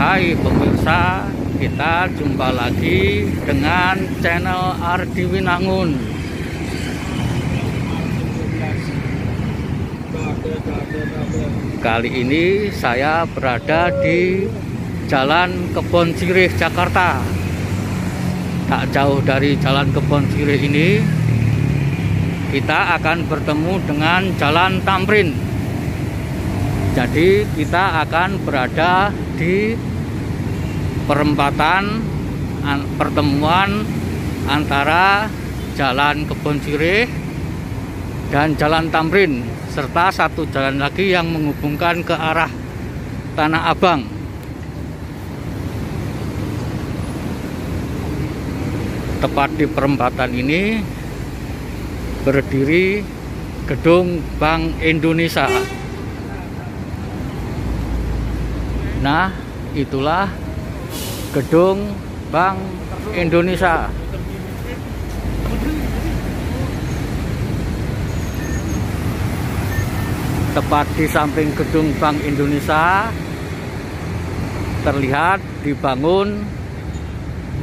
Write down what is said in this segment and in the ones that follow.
Hai pemirsa, kita jumpa lagi dengan channel Ardi Winangun. Kali ini saya berada di Jalan Kebon Sirih, Jakarta. Tak jauh dari Jalan Kebon Sirih ini, kita akan bertemu dengan Jalan Tamrin. Jadi kita akan berada di pertemuan antara Jalan Kebon Sirih dan Jalan Tamrin, serta satu jalan lagi yang menghubungkan ke arah Tanah Abang. Tepat di perempatan ini berdiri gedung Bank Indonesia. Nah, itulah gedung Bank Indonesia. Tepat di samping gedung Bank Indonesia terlihat dibangun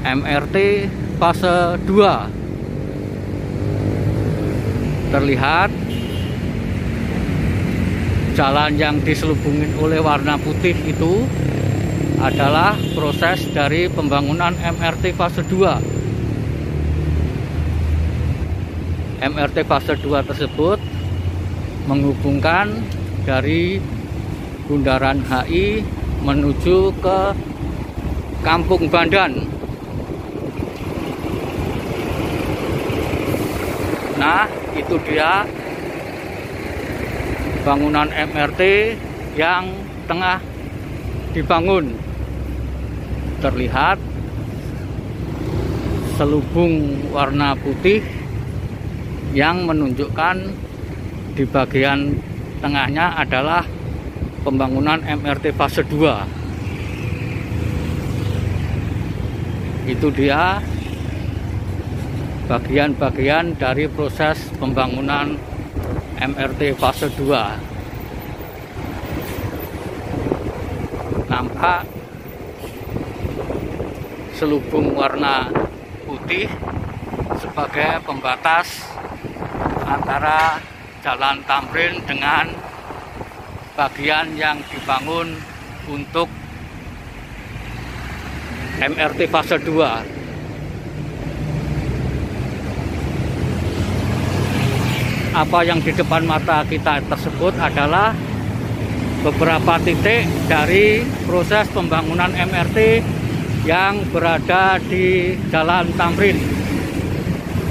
MRT fase 2. Terlihat jalan yang diselubungin oleh warna putih itu adalah proses dari pembangunan MRT fase 2. MRT fase 2 tersebut menghubungkan dari Bundaran HI menuju ke Kampung Bandan. Nah, itu dia bangunan MRT yang tengah dibangun. Terlihat selubung warna putih yang menunjukkan di bagian tengahnya adalah pembangunan MRT fase 2. Itu dia bagian-bagian dari proses pembangunan MRT fase 2. Nampak selubung warna putih sebagai pembatas antara Jalan Tamrin dengan bagian yang dibangun untuk MRT fase 2. Apa yang di depan mata kita tersebut adalah beberapa titik dari proses pembangunan MRT yang berada di Jalan Tamrin.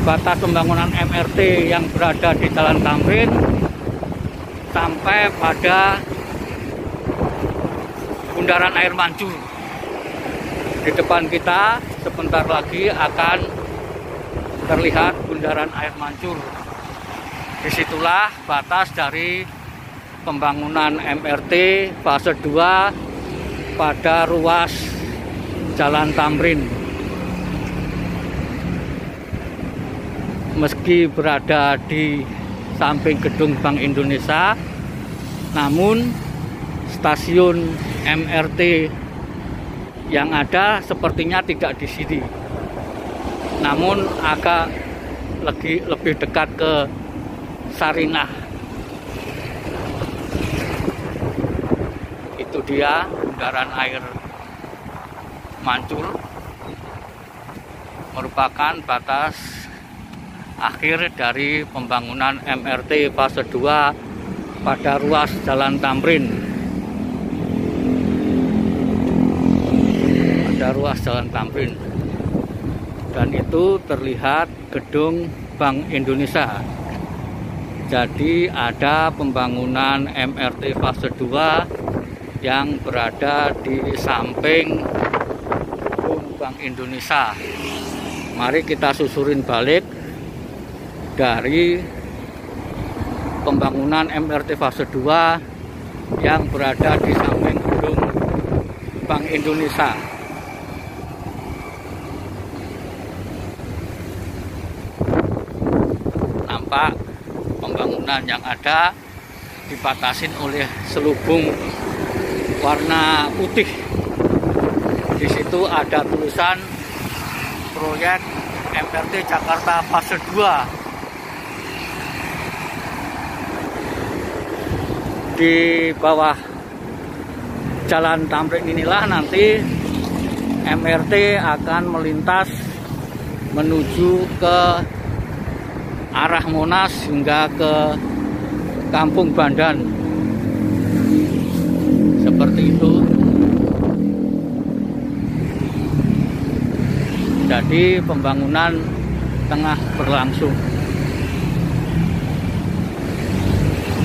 Batas pembangunan MRT yang berada di Jalan Tamrin sampai pada Bundaran Air Mancur. Di depan kita sebentar lagi akan terlihat Bundaran Air Mancur. Disitulah batas dari pembangunan MRT fase 2 pada ruas Jalan Tamrin. Meski berada di samping gedung Bank Indonesia, namun stasiun MRT yang ada sepertinya tidak di sini. Namun agak lebih dekat ke Sarinah. Itu dia Bundaran Air Mancur, merupakan batas akhir dari pembangunan MRT fase 2 pada ruas Jalan Tamrin. Pada ruas Jalan Tamrin. Dan itu terlihat gedung Bank Indonesia. Jadi ada pembangunan MRT fase 2 yang berada di samping gedung Bank Indonesia. Mari kita susurin balik dari pembangunan MRT fase 2 yang berada di samping gedung Bank Indonesia. Nampak pembangunan yang ada dibatasin oleh selubung warna putih. Di situ ada tulisan proyek MRT Jakarta fase 2. Di bawah Jalan Tamrin inilah nanti MRT akan melintas menuju ke arah Monas hingga ke Kampung Bandan. Seperti itu. Jadi pembangunan tengah berlangsung.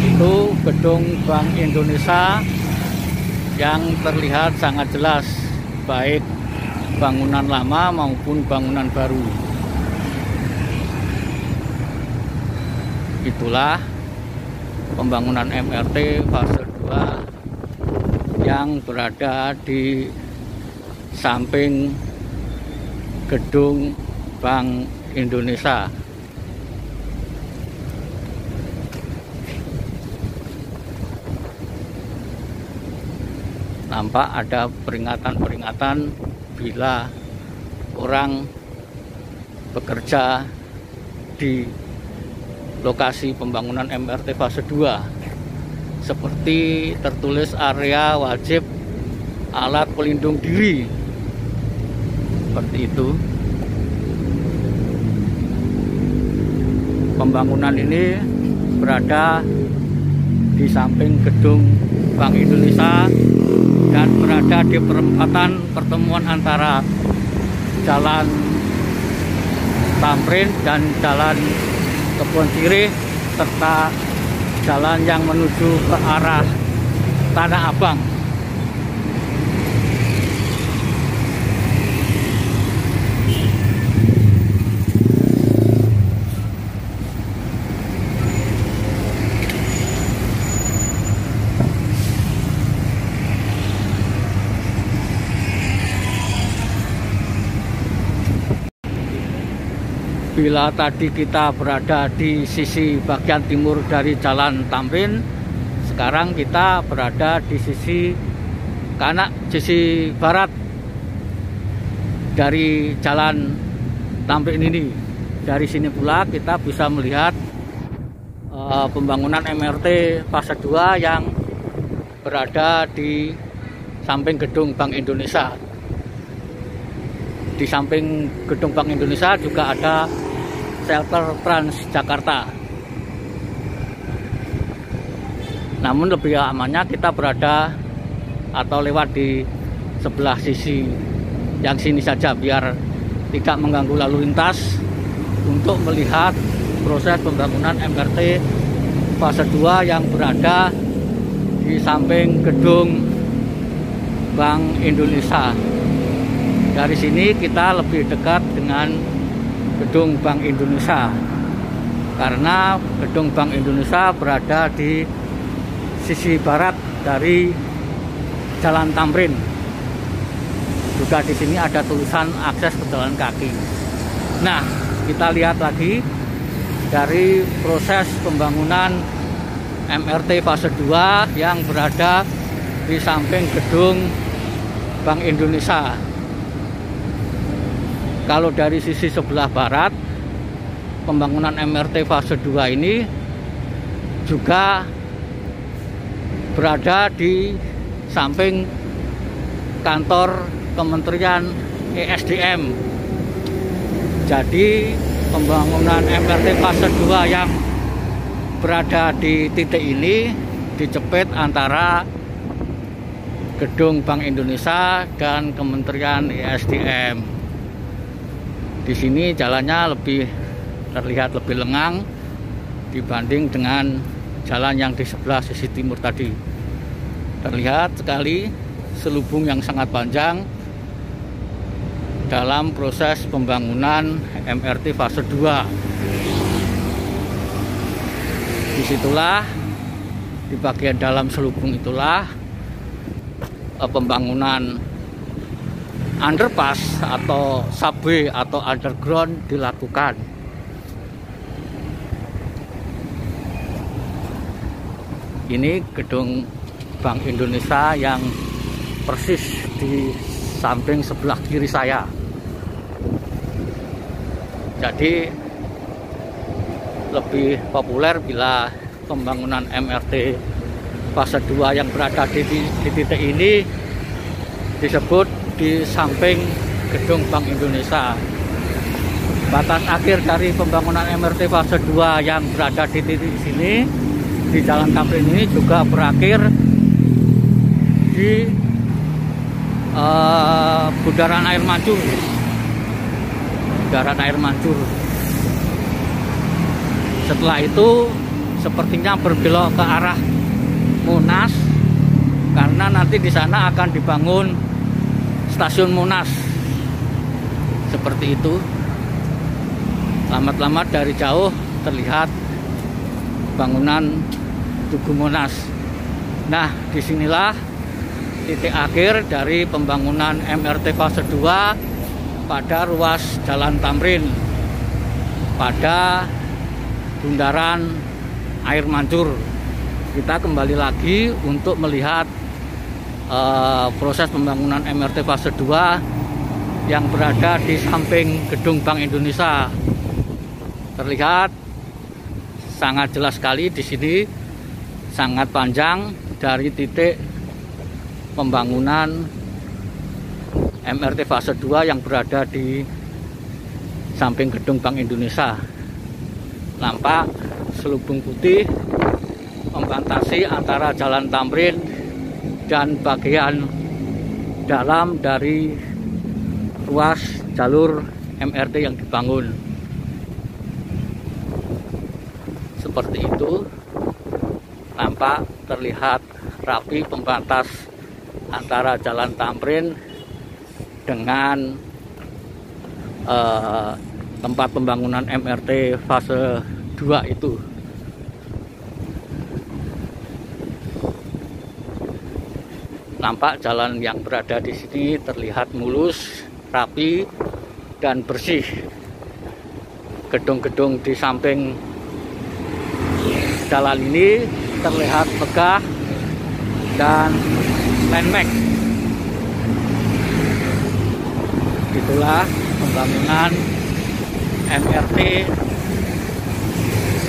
Itu gedung Bank Indonesia yang terlihat sangat jelas, baik bangunan lama maupun bangunan baru. Itulah pembangunan MRT fase 2 yang berada di samping gedung Bank Indonesia. Nampak ada peringatan-peringatan bila orang bekerja di lokasi pembangunan MRT fase 2, seperti tertulis area wajib alat pelindung diri, seperti itu. Pembangunan ini berada di samping gedung Bank Indonesia dan berada di perempatan pertemuan antara Jalan Tamrin dan Jalan Kebonsirih serta jalan yang menuju ke arah Tanah Abang. Bila tadi kita berada di sisi bagian timur dari Jalan Tamrin, sekarang kita berada di sisi kanan, sisi barat dari Jalan Tamrin ini. Dari sini pula kita bisa melihat pembangunan MRT fase 2 yang berada di samping gedung Bank Indonesia. Di samping gedung Bank Indonesia juga ada shelter Transjakarta. Namun lebih amannya kita berada atau lewat di sebelah sisi yang sini saja biar tidak mengganggu lalu lintas untuk melihat proses pembangunan MRT fase 2 yang berada di samping gedung Bank Indonesia. Dari sini kita lebih dekat dengan gedung Bank Indonesia karena gedung Bank Indonesia berada di sisi barat dari Jalan Tamrin. Juga di sini ada tulisan akses pejalan kaki. Nah, kita lihat lagi dari proses pembangunan MRT fase 2 yang berada di samping gedung Bank Indonesia. Kalau dari sisi sebelah barat, pembangunan MRT fase 2 ini juga berada di samping kantor Kementerian ESDM. Jadi pembangunan MRT fase 2 yang berada di titik ini dijepit antara gedung Bank Indonesia dan Kementerian ESDM. Di sini jalannya terlihat lebih lengang dibanding dengan jalan yang di sebelah sisi timur tadi. Terlihat sekali selubung yang sangat panjang dalam proses pembangunan MRT fase 2. Disitulah, di bagian dalam selubung itulah pembangunan underpass atau subway atau underground dilakukan. Ini gedung Bank Indonesia yang persis di samping sebelah kiri saya. Jadi lebih populer bila pembangunan MRT fase 2 yang berada di titik ini disebut di samping gedung Bank Indonesia. Batas akhir dari pembangunan MRT fase 2 yang berada di titik sini, di Jalan Tamrin ini juga berakhir di bundaran air mancur. Bundaran air mancur. Setelah itu sepertinya berbelok ke arah Monas, karena nanti di sana akan dibangun stasiun Monas. Seperti itu. Lama-lama dari jauh terlihat bangunan Tugu Monas. Nah, disinilah titik akhir dari pembangunan MRT fase 2 pada ruas Jalan Tamrin, pada bundaran air mancur. Kita kembali lagi untuk melihat proses pembangunan MRT fase 2 yang berada di samping gedung Bank Indonesia. Terlihat sangat jelas sekali di sini, sangat panjang dari titik pembangunan MRT fase 2 yang berada di samping gedung Bank Indonesia. Nampak selubung putih membatasi antara Jalan Tamrin dan bagian dalam dari ruas jalur MRT yang dibangun. Seperti itu, nampak terlihat rapi pembatas antara Jalan Tamrin dengan tempat pembangunan MRT fase 2 itu. Nampak jalan yang berada di sini terlihat mulus, rapi, dan bersih. Gedung-gedung di samping jalan ini terlihat megah dan landmark. Itulah pembangunan MRT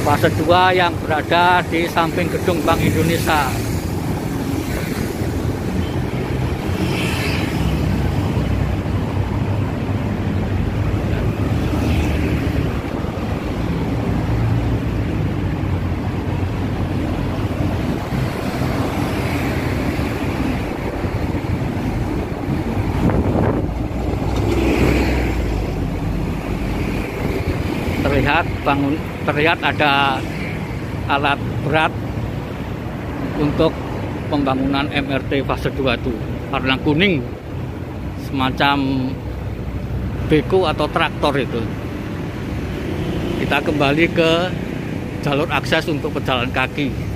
fase 2 yang berada di samping gedung Bank Indonesia. Terlihat ada alat berat untuk pembangunan MRT fase 2 itu, warna kuning, semacam beko atau traktor itu. Kita kembali ke jalur akses untuk pejalan kaki.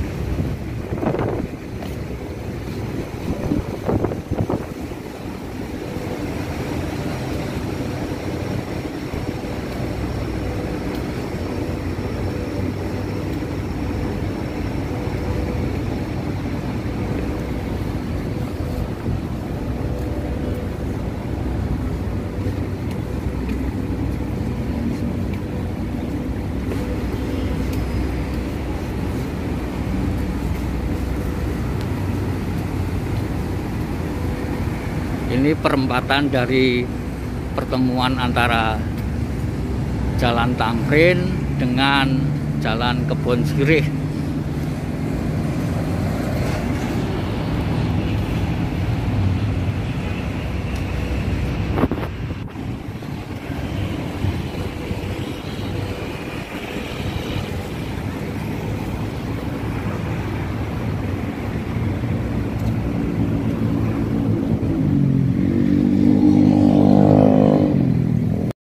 Ini perempatan dari pertemuan antara Jalan Tamrin dengan Jalan Kebon Sirih.